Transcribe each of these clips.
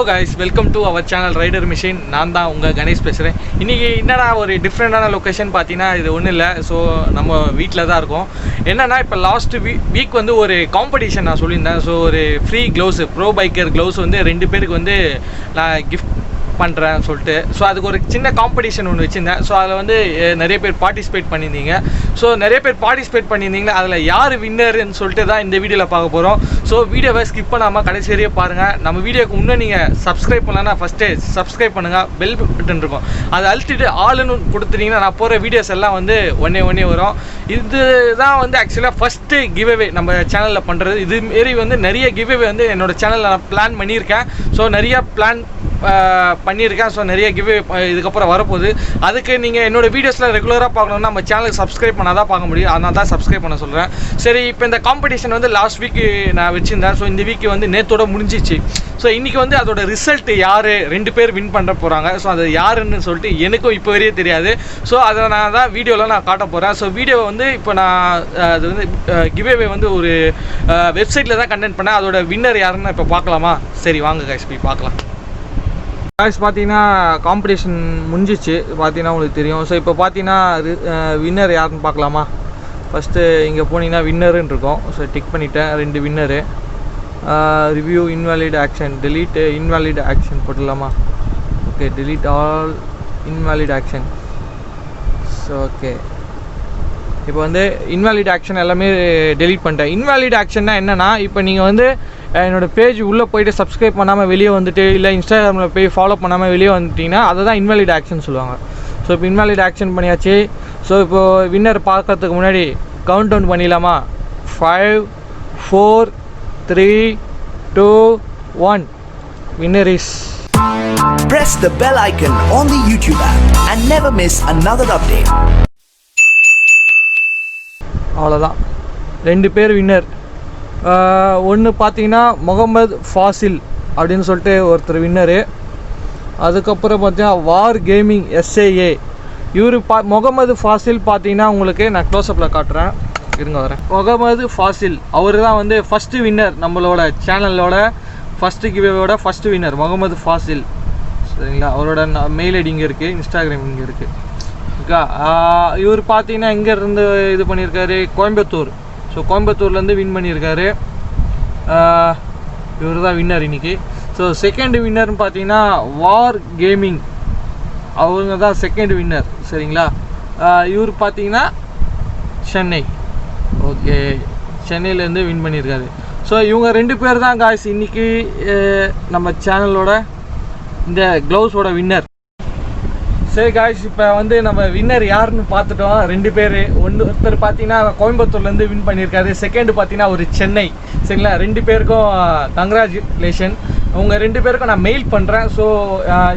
guys, welcome to our channel Rider Machine. நான் தான் உங்கள் கணேஷ் பேசுகிறேன். இன்றைக்கி என்னடா ஒரு டிஃப்ரெண்டான லொக்கேஷன் பார்த்தீங்கன்னா இது ஒன்றும் இல்லை. ஸோ நம்ம வீட்டில் தான் இருக்கோம். என்னென்னா இப்போ லாஸ்ட் வீக் வந்து ஒரு காம்படிஷன் நான் சொல்லியிருந்தேன். ஸோ ஒரு free gloves bro biker gloves வந்து 2 பேருக்கு வந்து நான் கிஃப்ட் பண்ணுறேன் சொல்லிட்டு. ஸோ அதுக்கு ஒரு சின்ன காம்படிஷன் ஒன்று வச்சுருந்தேன். ஸோ அதில் வந்து நிறைய பேர் பார்ட்டிசிபேட் பண்ணியிருந்தீங்க. ஸோ நிறைய பேர் பார்ட்டிசிபேட் பண்ணியிருந்தீங்களா, அதில் யார் வின்னர்ன்னு சொல்லிட்டு தான் இந்த வீடியோவில் பார்க்க போகிறோம். ஸோ வீடியோவை ஸ்கிப் பண்ணாமல் கடைசி வரையும் பாருங்கள். நம்ம வீடியோக்கு இன்னும் நீங்கள் சப்ஸ்கிரைப் பண்ணலன்னா ஃபஸ்ட்டே சப்ஸ்கிரைப் பண்ணுங்கள். பெல் பட்டன் இருக்கும், அதை அழுத்திட்டு ஆளுன்னு கொடுத்துட்டிங்கன்னா நான் போகிற வீடியோஸ் எல்லாம் வந்து ஒன்றே வரும். இதுதான் வந்து ஆக்சுவலாக ஃபஸ்ட்டு கிவ்அவே நம்ம சேனலில் பண்ணுறது. இதுமாரி வந்து நிறைய கிவ்அவே வந்து என்னோடய சேனலில் நான் பிளான் பண்ணியிருக்கேன். ஸோ நிறையா பிளான் பண்ணியிருக்கேன். ஸோ நிறைய கிவ்அவே இதுக்கப்புறம் வரப்போகுது. அதுக்கு நீங்கள் என்னோடய வீடியோஸில் ரெகுலராக பார்க்கணுன்னா நம்ம சேனலுக்கு சப்ஸ்கிரைப் பண்ணால் தான் பார்க்க முடியும். அதனால தான் சப்ஸ்கிரைப் பண்ண சொல்கிறேன். சரி, இப்போ இந்த காம்படிஷன் வந்து லாஸ்ட் வீக்கு நான் வச்சுருந்தேன். ஸோ இந்த வீக்கு வந்து நேற்றோட முடிஞ்சிச்சு. ஸோ இன்றைக்கி வந்து அதோட ரிசல்ட் யார் 2 பேர் வின் பண்ணுற போகிறாங்க. ஸோ அது யாருன்னு சொல்லிட்டு எனக்கும் இப்போ வரையே தெரியாது. ஸோ அதை நான் தான் வீடியோவில் நான் காட்ட போகிறேன். ஸோ வீடியோவை வந்து இப்போ நான் அது வந்து கிவ்அவே வந்து ஒரு வெப்சைட்டில் தான் கண்டெக்ட் பண்ணேன். அதோட வின்னர் யாருன்னு இப்போ பார்க்கலாமா? சரி வாங்க கைஸ் போய் பார்க்கலாம். பார்த்தீங்கன்னா காம்படிஷன் முடிஞ்சிச்சு. பார்த்தீங்கன்னா உங்களுக்கு தெரியும். ஸோ இப்போ பார்த்தீங்கன்னா வின்னர் யாருன்னு பார்க்கலாமா? ஃபஸ்ட்டு இங்கே போனீங்கன்னா வின்னருன்னு இருக்கும். ஸோ டிக் பண்ணிவிட்டேன். 2 winner. Review invalid action, delete invalid action போட்டுடலாமா? Okay, delete all invalid action. So okay, இப்போ வந்து இன்வாலிட் ஆக்ஷன் எல்லாமே டெலீட் பண்ணிட்டேன். இன்வாலிட் ஆக்ஷன்னா என்னென்னா, இப்போ நீங்கள் வந்து என்னோடய பேஜ் உள்ளே போய்ட்டு சப்ஸ்கிரைப் பண்ணாமல் வெளியே வந்துட்டு, இல்லை இன்ஸ்டாகிராமில் போய் ஃபாலோ பண்ணாமல் வெளியே வந்துட்டிங்கன்னா அதை தான் இன்வாலிட் ஆக்ஷன் சொல்லுவாங்க. ஸோ இப்போ இன்வாலிட் ஆக்ஷன் பண்ணியாச்சு. ஸோ இப்போது வின்னர் பார்க்கறதுக்கு முன்னாடி கவுண்ட் டவுன் பண்ணிடலாமா? 5 4 3 2 1. Winner is. Press the bell icon on the YouTube app and never miss another update. அவ்வளோதான், 2 பேர் வின்னர். ஒன்று பார்த்தீங்கன்னா முகமது ஃபாசில் அப்படின்னு சொல்லிட்டு ஒருத்தர் வின்னரு. அதுக்கப்புறம் பார்த்தீங்கன்னா வார் கேமிங் SAA இவர் முகமது ஃபாசில் பார்த்தீங்கன்னா உங்களுக்கு நான் க்ளோஸ்அப்பில் காட்டுறேன், இருங்க வரேன். முகமது ஃபாசில் அவர் தான் வந்து ஃபஸ்ட்டு வின்னர். நம்மளோட சேனலோட ஃபஸ்ட்டு கிவ்அவேயோட ஃபஸ்ட்டு வின்னர் முகமது ஃபாசில். சரிங்களா? அவரோட மெயில் ஐடி இங்கே இருக்குது, இன்ஸ்டாகிராம் இங்கே இருக்குது. ஓகே, இவர் பார்த்தீங்கன்னா இங்கேருந்து இது பண்ணியிருக்காரு, கோயம்புத்தூர். ஸோ கோயம்புத்தூர்லேருந்து வின் பண்ணியிருக்காரு. இவர் தான் வின்னர் இன்றைக்கி. ஸோ செகண்ட் வின்னர்னு பார்த்தீங்கன்னா வார் கேமிங், அவங்க தான் செகண்ட் வின்னர். சரிங்களா? இவர் பார்த்தீங்கன்னா சென்னை. ஓகே, சென்னையிலேருந்து வின் பண்ணியிருக்காரு. ஸோ இவங்க 2 பேர் தான் காய்ஸ் இன்றைக்கி நம்ம சேனலோட இந்த க்ளவுஸோட வின்னர். சரி காய்ஸ், இப்போ வந்து நம்ம வின்னர் யாருன்னு பார்த்துட்டோம். 2 பேர். ஒருத்தர் பார்த்தீங்கன்னா கோயம்புத்தூர்லேருந்து வின் பண்ணியிருக்காரு. செகண்டு பார்த்தீங்கன்னா ஒரு சென்னை. சரிங்களா? 2 பேருக்கும் கங்க்ராச்சுலேஷன். உங்கள் 2 பேருக்கும் நான் மெயில் பண்ணுறேன். ஸோ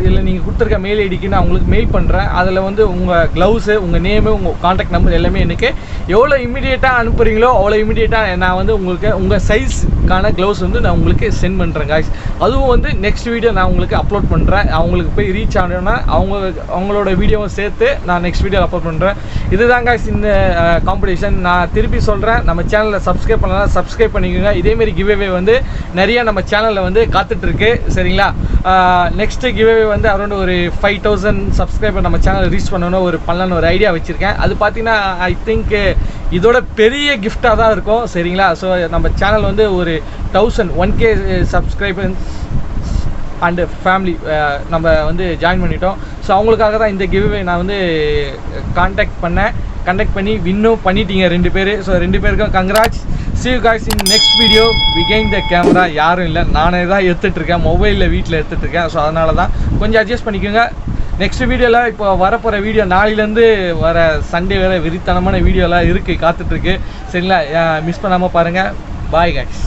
இதில் நீங்கள் கொடுத்துருக்க மெயில் ஐடிக்கு நான் உங்களுக்கு மெயில் பண்ணுறேன். அதில் வந்து உங்கள் க்ளவுஸு, உங்கள் நேமு, உங்கள் காண்டாக்ட் நம்பர் எல்லாமே எனக்கு எவ்வளோ இமீடியட்டாக அனுப்புகிறீங்களோ அவ்வளோ இமீடியட்டாக நான் வந்து உங்களுக்கு உங்கள் சைஸ்க்கான க்ளவுஸ் வந்து நான் உங்களுக்கு சென்ட் பண்ணுறேன் காய்ஸ். அதுவும் வந்து நெக்ஸ்ட் வீடியோ நான் உங்களுக்கு அப்லோட் பண்ணுறேன். அவங்களுக்கு போய் ரீச் ஆனோன்னா அவங்களோட வீடியோவும் சேர்த்து நான் நெக்ஸ்ட் வீடியோ அப்லோட் பண்ணுறேன். இதுதான் காய்ஸ் இந்த காம்படிஷன். நான் திருப்பி சொல்கிறேன், நம்ம சேனலில் சப்ஸ்கிரைப் பண்ணலாம், சப்ஸ்கிரைப் பண்ணிக்கோங்க. இதேமாரி கிவ்அவே வந்து நிறையா நம்ம சேனலில் வந்து காத்துட்ருக்கு. சரிங்களா? நெக்ஸ்ட்டு கிவ்அவே வந்து அரௌண்ட் ஒரு 5000 சப்ஸ்கிரைபர் நம்ம சேனல் ரீச் பண்ணணும் பண்ணலான்னு ஒரு ஐடியா வச்சுருக்கேன். அது பார்த்தீங்கன்னா ஐ திங்க் இதோட பெரிய கிஃப்டாக தான் இருக்கும். சரிங்களா? ஸோ நம்ம சேனல் வந்து ஒரு 1K சப்ஸ்கிரைபர் அண்டு ஃபேமிலி நம்ம வந்து ஜாயின் பண்ணிட்டோம். ஸோ அவங்களுக்காக தான் இந்த கிவ்அவே நான் வந்து கண்டக்ட் பண்ணி வின்னும் பண்ணிட்டீங்க 2 பேர். ஸோ 2 பேருக்கும் congrats. See you guys in next video. Behind the camera யாரும் இல்லை, நானே தான் எடுத்துகிட்ருக்கேன். மொபைலில் வீட்டில் எடுத்துகிட்ருக்கேன். ஸோ அதனால தான் கொஞ்சம் அட்ஜஸ்ட் பண்ணிக்கோங்க. நெக்ஸ்ட் வீடியோவில் இப்போ வரப்போகிற வீடியோ நாளையிலேருந்து வர சண்டே வேறு விரித்தனமான வீடியோலாம் இருக்குது, காத்துட்ருக்கு. சரிங்களா? மிஸ் பண்ணாமல் பாருங்கள். பாய் guys.